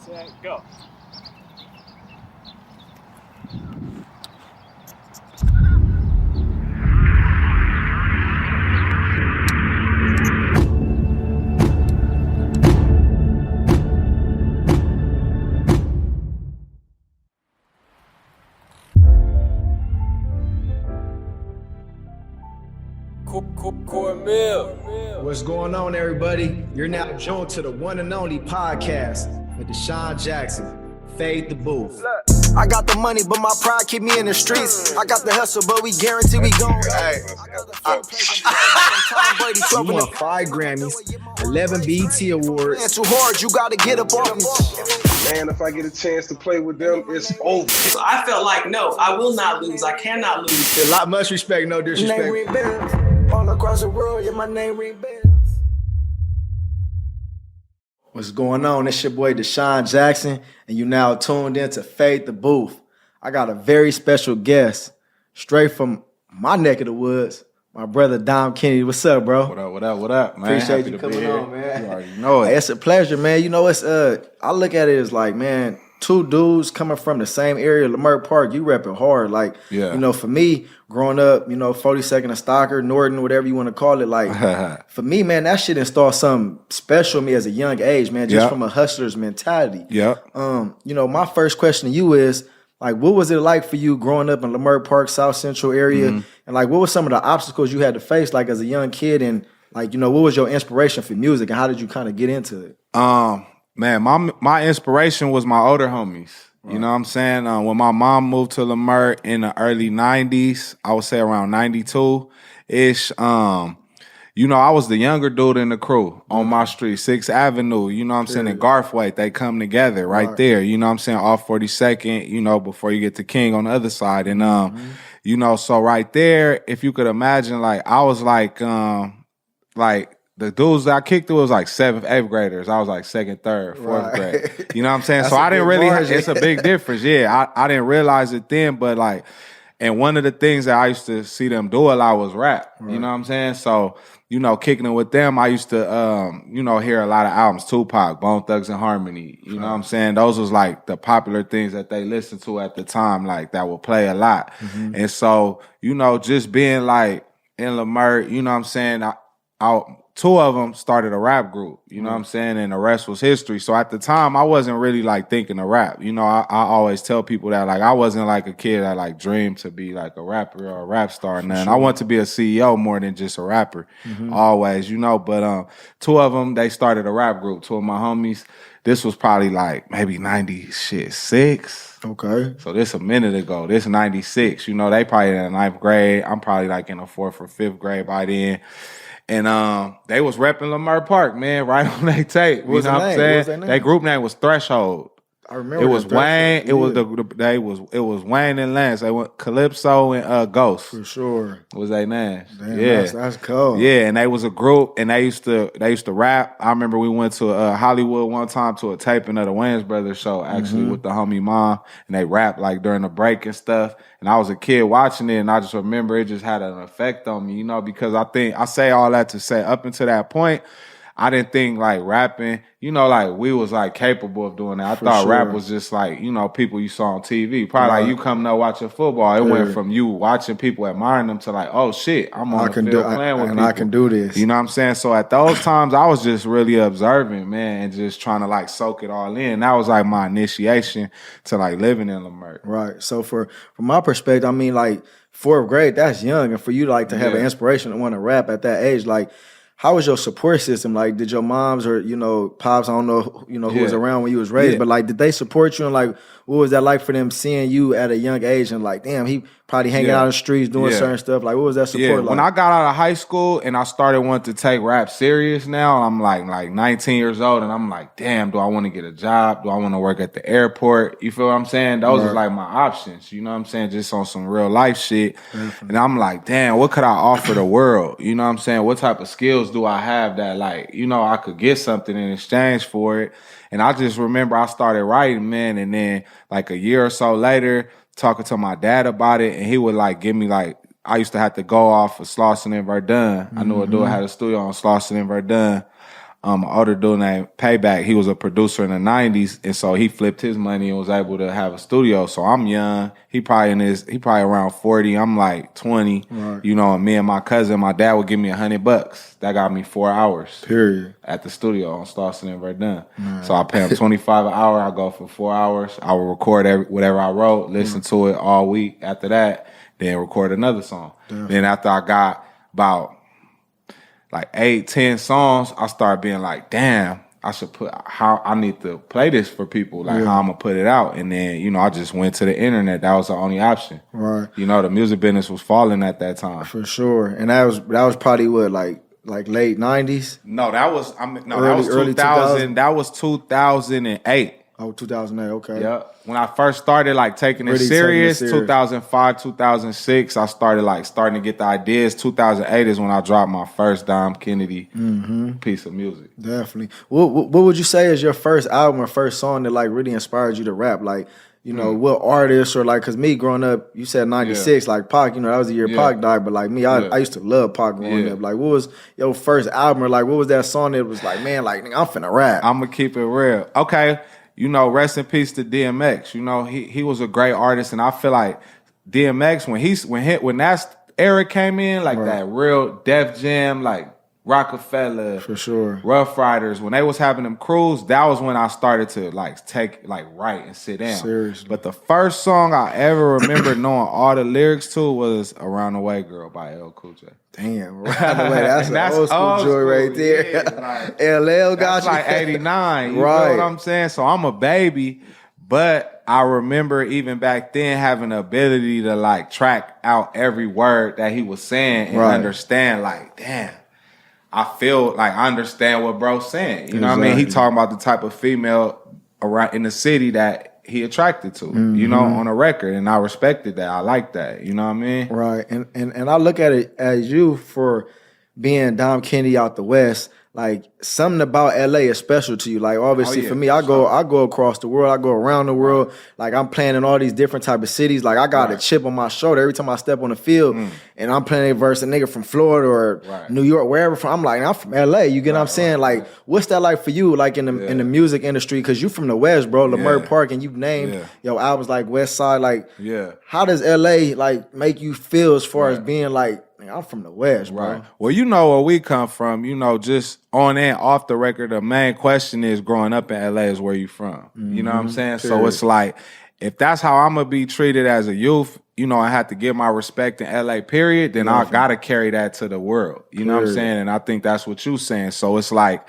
set, go. What's going on, everybody? You're now joined to the one and only podcast with DeSean Jackson. Fade the booth. I got the money, but my pride keep me in the streets. I got the hustle, but we guarantee we gon' Hey. You won 5 Grammys, 11 BET Awards. Too hard, you gotta get up off me. Man, if I get a chance to play with them, it's over. So I felt like, no, I will not lose. I cannot lose. A lot, much respect, no disrespect. Name ring bells. All across the world, yeah, my name ring bells. What's going on? It's your boy DeSean Jackson, and you now tuned in to Fade the Booth. I got a very special guest, straight from my neck of the woods, my brother Dom Kennedy. What's up, bro? What up, man? Appreciate Happy you to coming be here. on, man. You already know it. Hey, it's a pleasure, man. You know, it's I look at it as like, man, 2 dudes coming from the same area, Leimert Park. You repping hard, like, Yeah. You know, for me, growing up, you know, 42nd and Stocker, Norton, whatever you want to call it, like, for me, man, that shit installed something special in me as a young age, man, just Yeah. from a hustler's mentality. Yeah. You know, my first question to you is, like, what was it like for you growing up in Leimert Park, South Central area, and like, what were some of the obstacles you had to face, like, as a young kid, and like, you know, what was your inspiration for music, and how did you kind of get into it? Man, my inspiration was my older homies. You know what I'm saying? When my mom moved to Leimert in the early 90s, I would say around 92-ish, you know, I was the younger dude in the crew on my street, 6th Avenue, you know what I'm saying, in Garthwaite. They come together right there, you know what I'm saying, off 42nd, you know, before you get to King on the other side. And, you know, so right there, if you could imagine, like, I was like the dudes that I kicked with was like 7th, 8th graders. I was like 2nd, 3rd, 4th grade. You know what I'm saying? So I didn't really, it's a big difference. Yeah, I didn't realize it then, but like, and one of the things that I used to see them do a lot was rap. You know what I'm saying? So, you know, kicking it with them, I used to, you know, hear a lot of albums, Tupac, Bone Thugs and Harmony. You know what I'm saying? Those was like the popular things that they listened to at the time, like that would play a lot. And so, you know, just being like in Leimert, you know what I'm saying? I 2 of them started a rap group, you know what I'm saying? And the rest was history. So at the time, I wasn't really like thinking of rap. You know, I always tell people that like I wasn't like a kid that like dreamed to be like a rapper or a rap star or nothing. I want to be a CEO more than just a rapper, always, you know. But 2 of them, they started a rap group, 2 of my homies. This was probably like maybe 96. Okay. So this a minute ago. This 96. You know, they probably in the 9th grade. I'm probably like in the 4th or 5th grade by then. And they was repping Leimert Park, man, right on their tape. You know what I'm saying? Their group name was Threshold. I remember it was Wayne. It was Wayne and Lance. They went Calypso and Ghost. For sure. Was their names. Damn, yeah, that's cool. Yeah, and they was a group, and they used to rap. I remember we went to Hollywood one time to a taping of the Wayans Brothers show, actually with the homie Mom, and they rapped like during the break and stuff. And I was a kid watching it, and I just remember it just had an effect on me, you know, because I say all that to say up until that point, I didn't think like rapping, you know, like we was like capable of doing that. I thought rap was just like, you know, people you saw on TV. Probably like you coming up watching football. It went from you watching people admiring them to like, oh shit, I'm on the field playing with people. I can do this. You know what I'm saying? So at those times, I was just really observing, man, and just trying to like soak it all in. That was like my initiation to like living in Leimert. Right. So from my perspective, I mean, like 4th grade, that's young, and for you like to have an inspiration to want to rap at that age, like, how was your support system? Like, did your moms or, you know, pops, I don't know, you know, who was around when you was raised, but like, did they support you? And like, what was that like for them seeing you at a young age and like, damn, he probably hanging out in the streets doing certain stuff? Like, what was that support like? When I got out of high school and I started wanting to take rap serious now, I'm like 19 years old and I'm like, damn, do I want to get a job? Do I want to work at the airport? You feel what I'm saying? Those are like my options, you know what I'm saying? Just on some real life shit. And I'm like, damn, what could I offer the world? You know what I'm saying? What type of skills do I have that like, you know, I could get something in exchange for it? And I just remember I started writing, man, and then like a year or so later, talking to my dad about it, and he would like give me like, I used to have to go off of Slauson and Verdun. I knew a dude had a studio on Slauson and Verdun. older dude named Payback. He was a producer in the 90s, and so he flipped his money and was able to have a studio. So I'm young. He probably around 40. I'm like 20. Right. You know, and me and my cousin, my dad would give me $100. That got me 4 hours. Period. At the studio on Slauson and Verdun. So I pay him $25 an hour. I go for 4 hours. I will record whatever I wrote, listen to it all week. After that, then record another song. Then after I got about like 8-10 songs, I started being like, damn, I need to play this for people, like how I'm gonna put it out. And then, you know, I just went to the internet. That was the only option. Right. You know, the music business was falling at that time. For sure. And that was probably what, like late 90s? No, that was 2000. That was 2008. Oh, 2008, okay. Yeah. When I first started like taking it serious, 2005, 2006, I started starting to get the ideas. 2008 is when I dropped my first Dom Kennedy piece of music. Definitely. What would you say is your first album or first song that like really inspired you to rap? Like, you know, what artist or like, cause me growing up, you said 96, like Pac, you know, that was the year Pac died, but like me, I used to love Pac growing up. Like, what was your first album or like, what was that song that was like, man, like, I'm finna rap? I'm gonna keep it real. Okay. You know, rest in peace to DMX. You know, he was a great artist, and I feel like DMX when that era came in, like that real Def Jam, like Rockefeller, for sure, Rough Riders, when they was having them crews, that was when I started to write and sit down. Seriously. But the first song I ever remember knowing all the lyrics to was "Around the Way, Girl" by LL Cool J. Damn, Around the Way, that's an old school joy right there. Yeah, LL got that's you. like 89, you know what I'm saying? So I'm a baby, but I remember even back then having the ability to like track out every word that he was saying and understand like, damn, I feel like I understand what bro's saying. You know what I mean? He talking about the type of female around in the city that he attracted to, you know, on a record. And I respected that. I like that. You know what I mean? Right. And I look at it as you for being Dom Kennedy out the West, like something about LA is special to you. Like obviously for me, I go across the world, I go around the world. Like I'm playing in all these different type of cities. Like I got a chip on my shoulder every time I step on the field and I'm playing a verse a nigga from Florida or New York, wherever from. I'm like, I'm from LA. You get what I'm saying? Like, what's that like for you? Like in the music industry, because you from the West, bro, Leimert Park, and you've named your albums like West Side. Like, how does LA like make you feel as far as being like, I'm from the West, bro. Right. Well, you know where we come from. You know, just on and off the record, the main question is growing up in LA is where you from. You know what I'm saying? Period. So it's like, if that's how I'm going to be treated as a youth, you know, I have to give my respect in LA, period, then I got to carry that to the world. You know what I'm saying? And I think that's what you're saying. So it's like,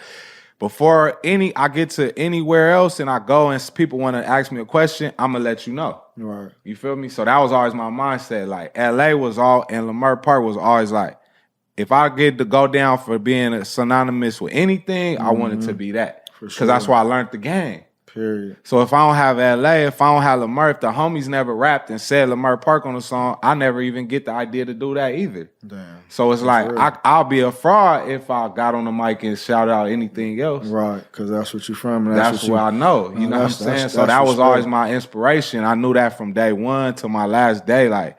before I get to anywhere else and I go and people want to ask me a question, I'm going to let you know. Right. You feel me? So that was always my mindset. Like LA was and Leimert Park was always like, if I get to go down for being synonymous with anything, I want it to be that. Because that's where I learned the game. Period. So if I don't have LA, if I don't have Leimert, if the homies never rapped and said Leimert Park on the song, I never even get the idea to do that either. Damn. So it's like, I'll be a fraud if I got on the mic and shout out anything else. Right, because that's what you're from. And that's what I know. You know what I'm saying? So that was always my inspiration. I knew that from day one to my last day. Like,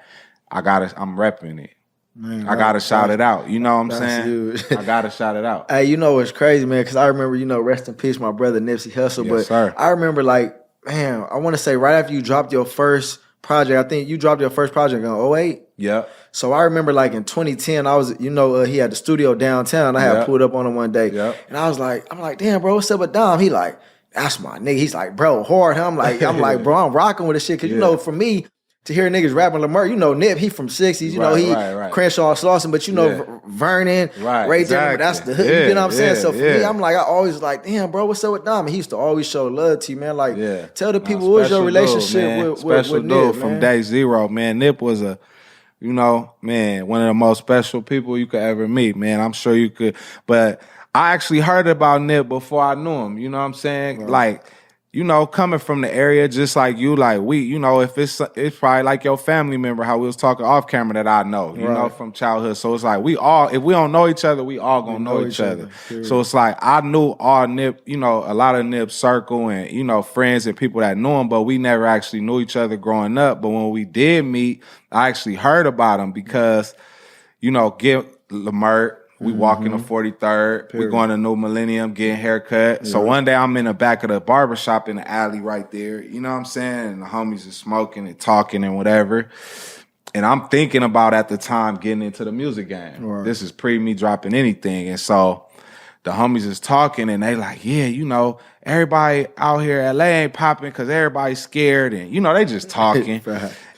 I'm repping it. Man, I gotta shout it out. You know what I'm saying? Huge. I gotta shout it out. Hey, you know what's crazy, man? Because I remember, you know, rest in peace, my brother Nipsey Hussle. Yes, sir. I remember, like, man, I want to say right after you dropped your first project, I think you dropped your first project in 2008. Yeah. So I remember, like, in 2010, I was, you know, he had the studio downtown. I had pulled up on him one day. Yep. And I'm like, damn, bro, what's up with Dom? He like, that's my nigga. He's like, bro, hard. I'm like, bro, I'm rocking with this shit. Because, you know, for me, to hear niggas rapping Leimert, you know, Nip, he from 60s, you know, he Crenshaw, Slauson, but you know, Vernon, Ray Derrick, that's the hood, you know what I'm saying? So for me, I'm like, I always like, damn, bro, what's up with Dom? And he used to always show love to you, man. Like, tell the people, what was your relationship with Nip, from day zero, man. Nip was a, you know, man, one of the most special people you could ever meet, man. I'm sure you could, but I actually heard about Nip before I knew him, you know what I'm saying? Right. Like, you know, coming from the area, just like you, like we, you know, if it's probably like your family member, how we was talking off camera that I know, you know, from childhood. So it's like if we don't know each other, we all gonna know each other. So it's like I knew all Nip, you know, a lot of Nip's circle and, you know, friends and people that knew him, but we never actually knew each other growing up. But when we did meet, I actually heard about him because, you know, Leimert, We walking to 43rd. We going to New Millennium, getting haircut. So one day I'm in the back of the barbershop in the alley right there. You know what I'm saying? And the homies are smoking and talking and whatever. And I'm thinking about at the time getting into the music game. Right. This is pre me dropping anything. And so the homies is talking and they like, yeah, you know, everybody out here in LA ain't popping because everybody's scared. And, you know, they just talking.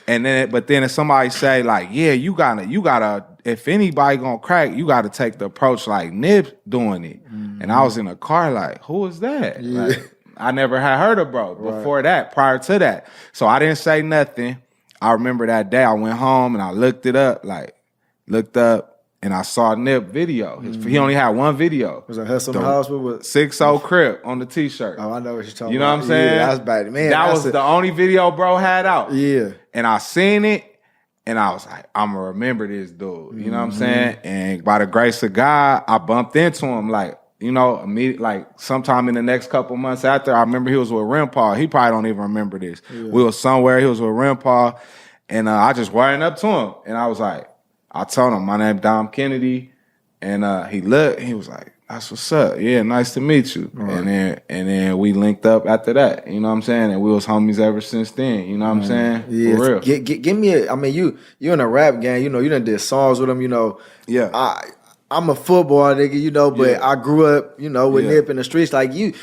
And then, but then if somebody say like, yeah, you gotta, if anybody gonna crack, you gotta take the approach like Nip doing it. And I was in a car like, who is that? Yeah. Like, I never had heard of bro before that, prior to that. So I didn't say nothing. I remember that day I went home and I looked up and I saw Nip video. He only had one video. Was it Hussle in the house with 6-0 Crip on the t-shirt. Oh, I know what you're talking about. You know what I'm saying? Yeah, that's bad. Man, that was the only video bro had out. Yeah. And I seen it and I was like, I'm gonna remember this dude. You know what I'm saying? And by the grace of God, I bumped into him like, you know, immediately, like sometime in the next couple months after. I remember he was with Rimpaw. He probably don't even remember this. Yeah. We was somewhere. He was with Rimpaw. And I just ran up to him. And I was like, I told him, my name Dom Kennedy. And he looked. He was like, that's what's up. Yeah, nice to meet you. Right. And then we linked up after that. You know what I'm saying? And we was homies ever since then. You know what I'm saying? Yeah. For real. Give me I mean, you in a rap gang. You know, you done did songs with him. You know. Yeah. I'm a football nigga, you know, but I grew up, you know, with Nip in the streets. Like you,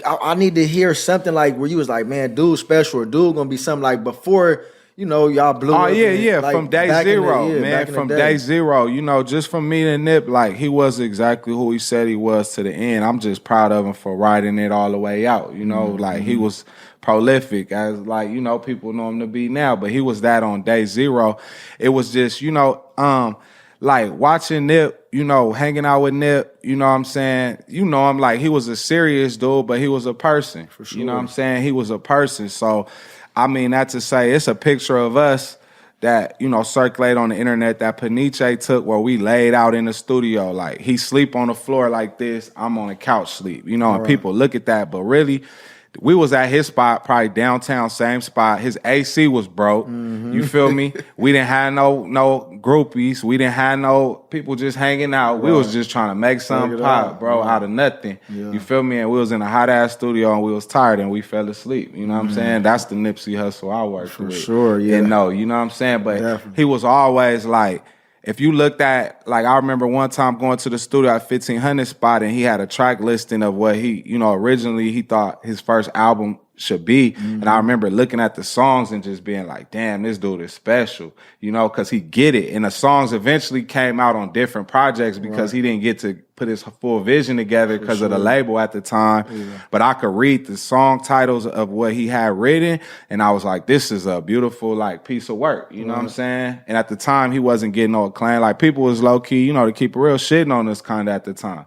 I need to hear something like where you was like, man, dude special, or dude gonna be something like before, you know, y'all blew up. Oh, yeah, like from day zero, man. From day zero, you know, just from meeting Nip, like he was exactly who he said he was to the end. I'm just proud of him for riding it all the way out, you know, like he was prolific as like, you know, people know him to be now, but he was that on day zero. It was just, you know, like watching Nip, you know, hanging out with Nip, you know what I'm saying? You know him like he was a serious dude, but he was a person. For sure. You know what I'm saying? He was a person. So, I mean, that to say, it's a picture of us that, you know, circulate on the internet that Paniche took where we laid out in the studio. Like, he sleep on the floor like this, I'm on the couch sleep. You know, and people look at that, but really, we was at his spot, probably downtown, same spot. His AC was broke. You feel me? We didn't have no groupies. We didn't have no people just hanging out. We was just trying to make something pop, bro, out of nothing. Yeah. You feel me? And we was in a hot ass studio and we was tired and we fell asleep. You know what I'm saying? That's the Nipsey Hussle I worked with. For sure, yeah. And no, you know what I'm saying? But he was always like, if you looked at, like, I remember one time going to the studio at 1500 spot and he had a track listing of what he, you know, originally he thought his first album should be. And I remember looking at the songs and just being like, damn, this dude is special, you know, because he get it. And the songs eventually came out on different projects because he didn't get to put his full vision together because of the label at the time. But I could read the song titles of what he had written and I was like, this is a beautiful like piece of work, you know what I'm saying? And at the time he wasn't getting no acclaim. Like people was low key, you know, to keep it real, shitting on us kind of at the time.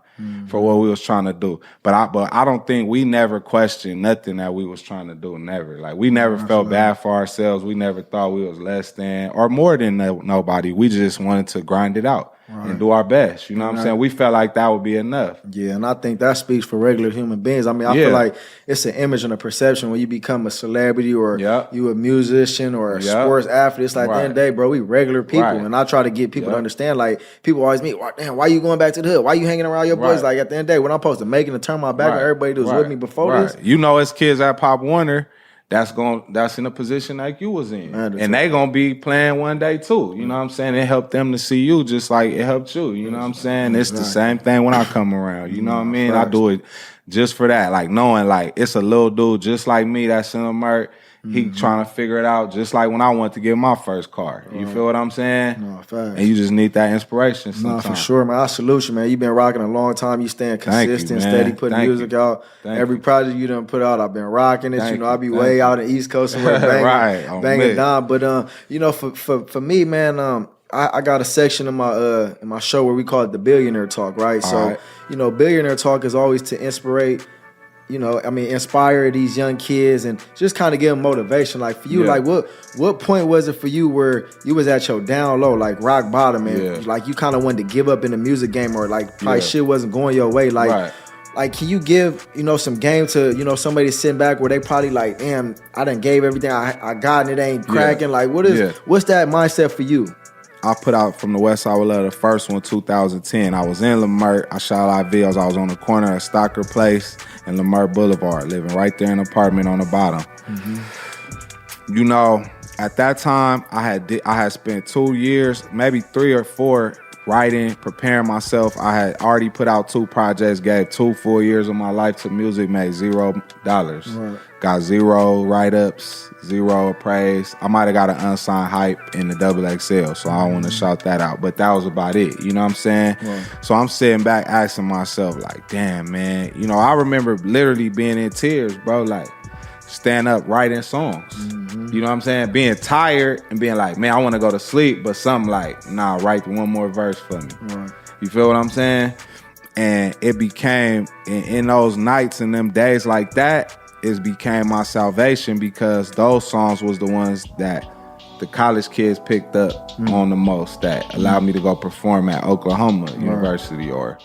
For what we was trying to do. But I don't think we never questioned nothing that we was trying to do, never. Like we never felt bad for ourselves. We never thought we was less than or more than nobody. We just wanted to grind it out. And do our best. You know what I'm saying? We felt like that would be enough. Yeah, and I think that speaks for regular human beings. I mean, I feel like it's an image and a perception when you become a celebrity or you a musician or a sports athlete. It's like, at the end of the day, bro, we regular people. And I try to get people to understand, like, people always meet, damn, why you going back to the hood? Why you hanging around your boys? Like, at the end of the day, when I'm supposed to make it and turn my back on everybody that was with me before this. You know, as kids at Pop Warner, that's in a position like you was in. And they gonna be playing one day too. You know what I'm saying? It helped them to see you just like it helped you. You know what I'm saying? It's the same thing when I come around. You know what I mean? I do it just for that. Like knowing like it's a little dude just like me that's in the Merc. He trying to figure it out just like when I went to get my first car. You feel what I'm saying? No, facts. And you just need that inspiration sometimes. No, for sure, man. I salute you, man. You've been rocking a long time. You staying consistent, steady, putting music out. Every project you done put out, I've been rocking it. You know, I be way out in the East Coast somewhere banging down. But you know, for me, man, I got a section in my show where we call it the Billionaire Talk, right? So, you know, Billionaire Talk is always to inspire these young kids and just kind of give them motivation. Like for you, like what point was it for you where you was at your down low, like rock bottom, and like you kind of wanted to give up in the music game or like probably shit wasn't going your way, like. Like, can you give, you know, some game to, you know, somebody sitting back where they probably like, damn, I done gave everything I got and it ain't cracking. Like, what's that mindset for you? I put out from the West Side with Love, the first one, 2010. I was in Lamert. I shot a lot of videos. I was on the corner of Stocker Place and Lamert Boulevard, living right there in an apartment on the bottom. You know, at that time, I had spent 2 years, maybe 3 or 4, writing, preparing myself. I had already put out 2 projects, gave 2 full years of my life to music, made $0. Right. Got 0 write-ups, 0 praise. I might have got an unsigned hype in the XXL, so I don't want to shout that out. But that was about it, you know what I'm saying? Right. So I'm sitting back asking myself, like, damn, man. You know, I remember literally being in tears, bro, like, stand up writing songs. You know what I'm saying? Being tired and being like, man, I want to go to sleep, but something like, nah, write one more verse for me. Right. You feel what I'm saying? And it became, in those nights and them days like that, it became my salvation, because those songs was the ones that the college kids picked up on the most, that allowed me to go perform at Oklahoma University or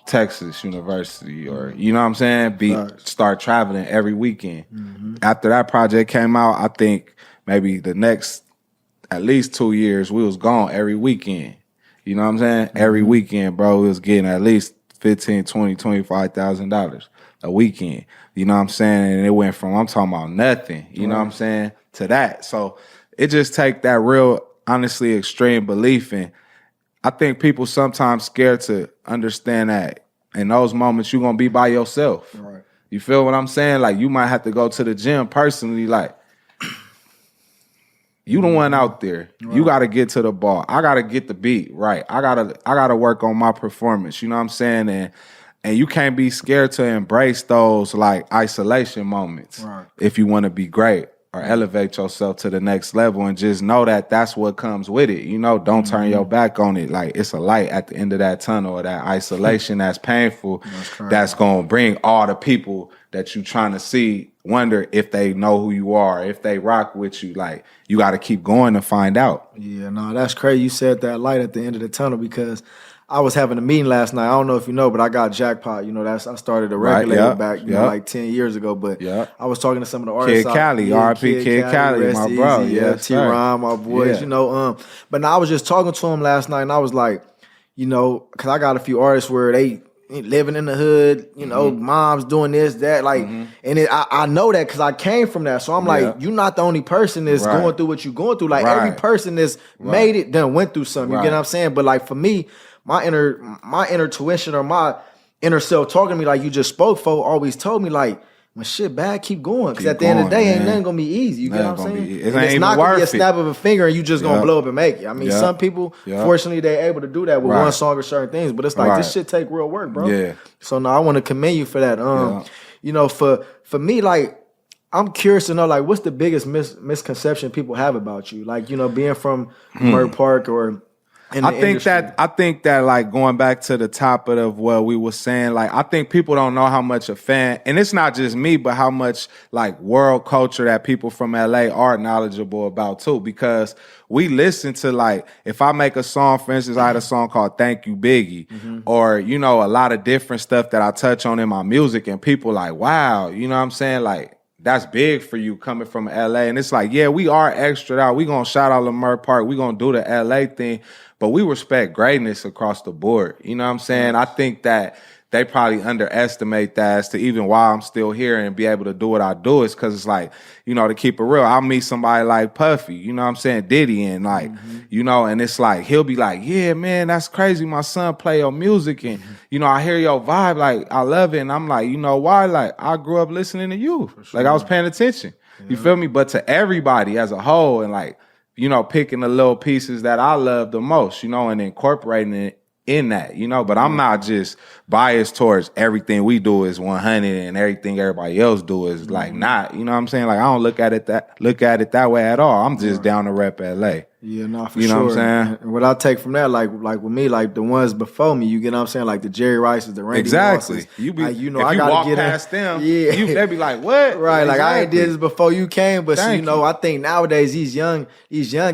Texas University, or, you know what I'm saying? Start traveling every weekend. After that project came out, I think maybe the next at least 2 years, we was gone every weekend. You know what I'm saying? Every weekend, bro, we was getting at least $15,000, $20,000, $25,000 a weekend. You know what I'm saying? And it went from, I'm talking about nothing, you know what I'm saying, to that. So it just take that real, honestly, extreme belief in. I think people sometimes scared to understand that in those moments you're gonna be by yourself. Right. You feel what I'm saying? Like, you might have to go to the gym personally, like, you the one out there. Right. You gotta get to the ball. I gotta get the beat right. I gotta work on my performance. You know what I'm saying? And you can't be scared to embrace those like isolation moments if you want to be great or elevate yourself to the next level, and just know that that's what comes with it. You know, don't turn your back on it. Like, it's a light at the end of that tunnel, or that isolation that's painful, that's going to bring all the people that you trying to see, wonder if they know who you are, if they rock with you. Like, you got to keep going to find out. Yeah, no, that's crazy. You said that light at the end of the tunnel, because I was having a meeting last night. I don't know if you know, but I got Jaccpot. You know, I started a record label back, you know, like 10 years ago. But I was talking to some of the artists. Kid Cali, R.I.P. Kid Cali, my bro. Yeah, T-Ron, my boys, you know. But now I was just talking to him last night, and I was like, you know, because I got a few artists where they living in the hood, you know, moms doing this, that, like, and I know that because I came from that. So I'm like, you're not the only person that's going through what you're going through. Like, every person that's made it, done went through something. You get what I'm saying? But like, for me, my inner tuition, or my inner self talking to me, like you just spoke for, always told me, like, when shit bad, keep going. Because at the end of the day, ain't nothing gonna be easy. You get what I'm saying? It's not gonna be a snap of a finger and you just gonna blow up and make it. I mean, some people, fortunately, they're able to do that with one song or certain things. But it's like, this shit take real work, bro. Yeah. So no, I want to commend you for that. You know, for me, like, I'm curious to know, like, what's the biggest misconception people have about you? Like, you know, being from Murray Park or I think that like, going back to the top of what we were saying, like, I think people don't know how much a fan, and it's not just me, but how much like world culture that people from LA are knowledgeable about too, because we listen to, like, if I make a song, for instance, I had a song called Thank You Biggie, or, you know, a lot of different stuff that I touch on in my music, and people like, wow, you know what I'm saying? Like, that's big for you coming from LA. And it's like, yeah, we are extra out. We gonna shout out Lamar Park. We gonna do the LA thing. But we respect greatness across the board. You know what I'm saying? I think that they probably underestimate that as to even why I'm still here and be able to do what I do, is because it's like, you know, to keep it real, I'll meet somebody like Puffy, you know what I'm saying, Diddy, and like, you know, and it's like, he'll be like, yeah, man, that's crazy. My son play your music, and, you know, I hear your vibe, like, I love it. And I'm like, you know why? Like, I grew up listening to you. Like, I was paying attention. You feel me? But to everybody as a whole, and like, you know, picking the little pieces that I love the most, you know, and incorporating it in that, you know. But I'm not just biased towards everything we do is 100 and everything everybody else do is like not, you know what I'm saying? Like, I don't look at it that way at all. I'm just down to rep LA. Yeah, no, for sure. You know what I'm saying? And what I take from that, like with me, like the ones before me, you get what I'm saying? Like the Jerry Rices, the Randy Mosses. You be, like, you know, if I you gotta walk get past them, they be like, what? Right, like, I ain't did this before you came, but so, you know, I think nowadays these young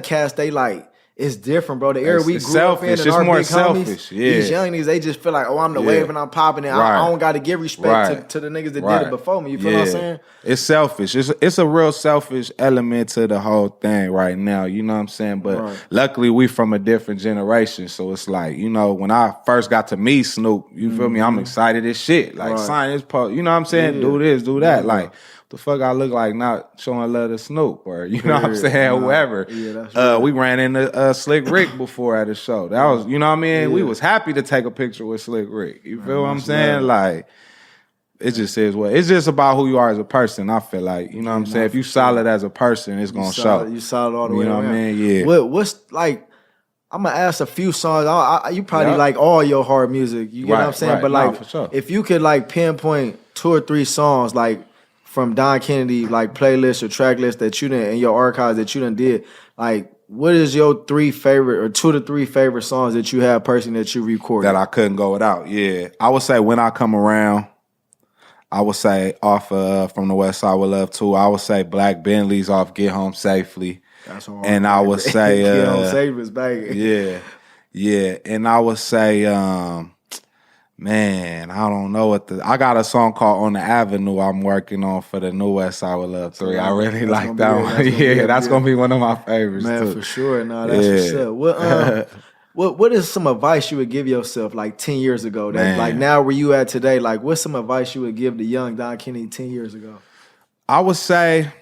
cats, they like, it's different, bro. The era we It's grew up in selfish. and It's our more big selfish. homies, Yeah. these young niggas, they just feel like, oh, I'm the wave and I'm popping it. I don't got to give respect to the niggas that did it before me. You feel what I'm saying? It's selfish. It's a real selfish element to the whole thing right now. You know what I'm saying? But luckily, we from a different generation, so it's like, you know, when I first got to meet Snoop, you feel me? I'm excited as shit. Like sign this post. You know what I'm saying? Do this, do that. Like. The fuck I look like not showing love to Snoop or you know what I'm saying, whoever. Yeah, we ran into Slick Rick before at a show. That was, you know what I mean? We was happy to take a picture with Slick Rick. You feel what I'm saying? Like, it just is what it's just about who you are as a person. I feel like, you know what I'm saying? If you solid as a person, it's gonna show. You solid all the way. You know what I mean? Yeah. What's like? I'm gonna ask a few songs. You probably like all your hard music. You get what I'm saying? But like, for sure. If you could like pinpoint 2 or 3 songs like from Don Kennedy, like playlist or track list that you done in your archives that you done did, like what is your 3 favorite or 2 to 3 favorite songs that you have personally that you recorded? That I couldn't go without. Yeah. I would say When I Come Around. I would say off From the West Side with Love Too. I would say Black Bentleys off Get Home Safely. That's hard. And I would say Get Home Safely is banging. Yeah. And I would say man, I don't know I got a song called On the Avenue I'm working on for the new West Side with Love 3. I really like that one. That's gonna be one of my favorites. Man, too. for sure. No, that's what's up. What is some advice you would give yourself like 10 years ago? That like now where you at today, like what's some advice you would give the young Don Kennedy 10 years ago? I would say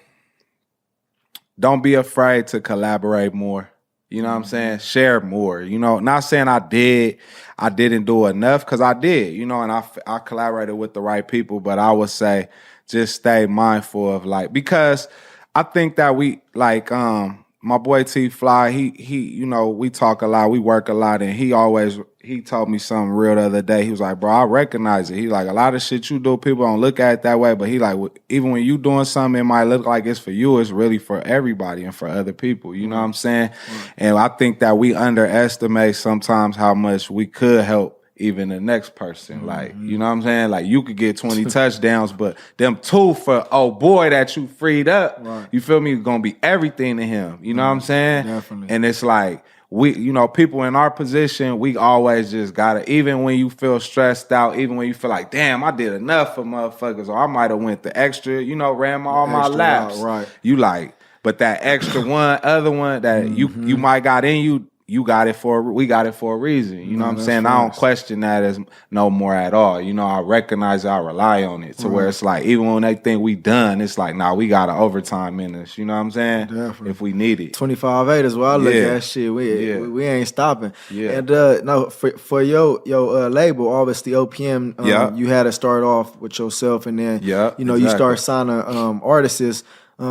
don't be afraid to collaborate more. You know what I'm saying? Share more. You know, not saying I didn't do enough, because I did, you know, and I collaborated with the right people, but I would say just stay mindful of like, because I think that we like my boy T Fly, he you know, we talk a lot, we work a lot, and he told me something real the other day. He was like, bro, I recognize it. He like, a lot of shit you do, people don't look at it that way, but he like, even when you doing something, it might look like it's for you, it's really for everybody and for other people. You know what I'm saying? And I think that we underestimate sometimes how much we could help even the next person. Like, you know what I'm saying? Like, you could get 20 touchdowns, but them 2 for boy that you freed up, you feel me, gonna be everything to him. You know what I'm saying? Definitely. And it's like, we, you know, people in our position, we always just gotta, even when you feel stressed out, even when you feel like, damn, I did enough for motherfuckers, or I might have went the extra, you know, ran all my laps. Right. You like, but that extra other one that you might got in you, we got it for a reason. You know what I'm saying? I don't question that as no more at all. You know, I recognize it, I rely on it to where it's like, even when they think we done, it's like, nah, we got an overtime in us. You know what I'm saying? Definitely. If we need it. 25-8 is what I look at that shit. We ain't stopping. Yeah. And no, for your label, obviously OPM, you had to start off with yourself, and then you start signing artists.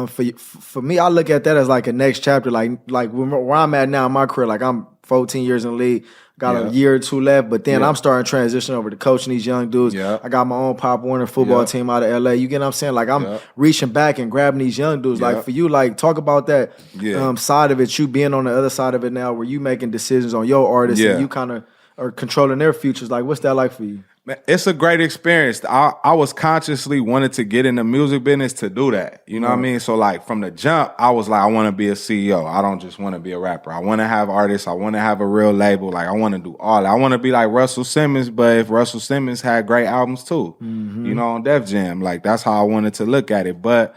For me, I look at that as like a next chapter, like where I'm at now in my career. Like I'm 14 years in the league, got a year or 2 left, but then I'm starting to transition over to coaching these young dudes. I got my own Pop Warner football team out of LA. You get what I'm saying? Like I'm reaching back and grabbing these young dudes. Like for you, like talk about that side of it. You being on the other side of it now, where you making decisions on your artists and you kind of are controlling their futures. Like what's that like for you? Man, it's a great experience. I was consciously wanted to get in the music business to do that. You know what I mean? So like from the jump, I was like, I want to be a CEO. I don't just want to be a rapper. I want to have artists. I want to have a real label. Like I want to do all that. I want to be like Russell Simmons, but if Russell Simmons had great albums too, you know, on Def Jam. Like that's how I wanted to look at it. But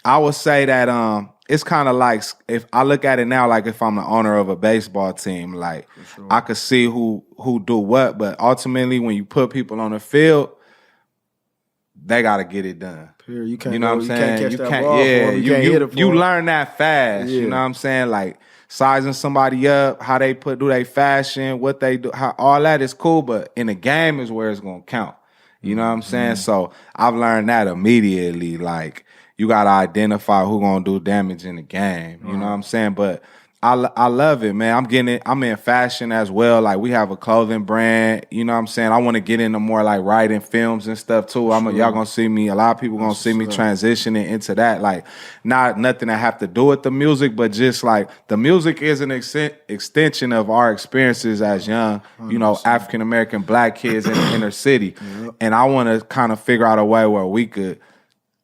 I would say that it's kind of like, if I look at it now, like if I'm the owner of a baseball team, like I could see who do what, but ultimately when you put people on the field, they got to get it done. You can't, you know what I'm saying? You can't you learn that fast. You know what I'm saying? Like sizing somebody up, how they do they fashion, what they do, how all that is cool, but in the game is where it's gonna count. You know what I'm saying? So I've learned that immediately. Like you gotta identify who gonna do damage in the game. You know what I'm saying? But I love it, man. I'm in fashion as well. Like we have a clothing brand. You know what I'm saying? I want to get into more like writing films and stuff too. Y'all gonna see me. A lot of people gonna see me transitioning into that. Like nothing that have to do with the music, but just like the music is an extension of our experiences as young, you know, African American Black kids in the inner city. And I want to kind of figure out a way where we could,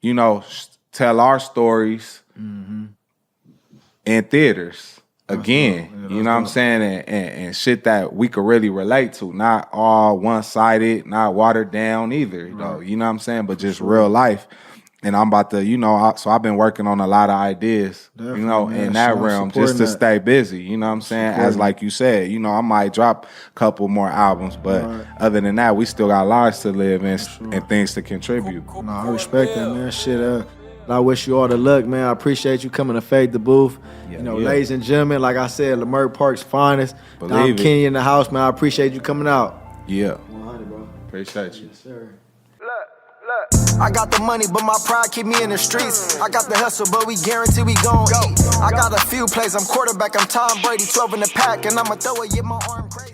you know, tell our stories in theaters again. You know what I'm saying? And shit that we could really relate to. Not all one-sided, not watered down either, though. You know what I'm saying? But just real life. And I'm about to, so I've been working on a lot of ideas, in that realm just to stay busy, you know what I'm saying? As like you said, I might drop a couple more albums, but other than that, we still got lives to live and things to contribute. No, I respect that, man. Shit, I wish you all the luck, man. I appreciate you coming to Fade the Booth. Ladies and gentlemen, like I said, Leimert Park's finest. Dom Kenny in the house, man. I appreciate you coming out. Yeah. 100, bro. Appreciate you. Yes, sir. I got the money, but my pride keep me in the streets. I got the hustle, but we guarantee we gon' eat. I got a few plays, I'm quarterback, I'm Tom Brady, 12 in the pack, and I'ma throw it, my arm crazy.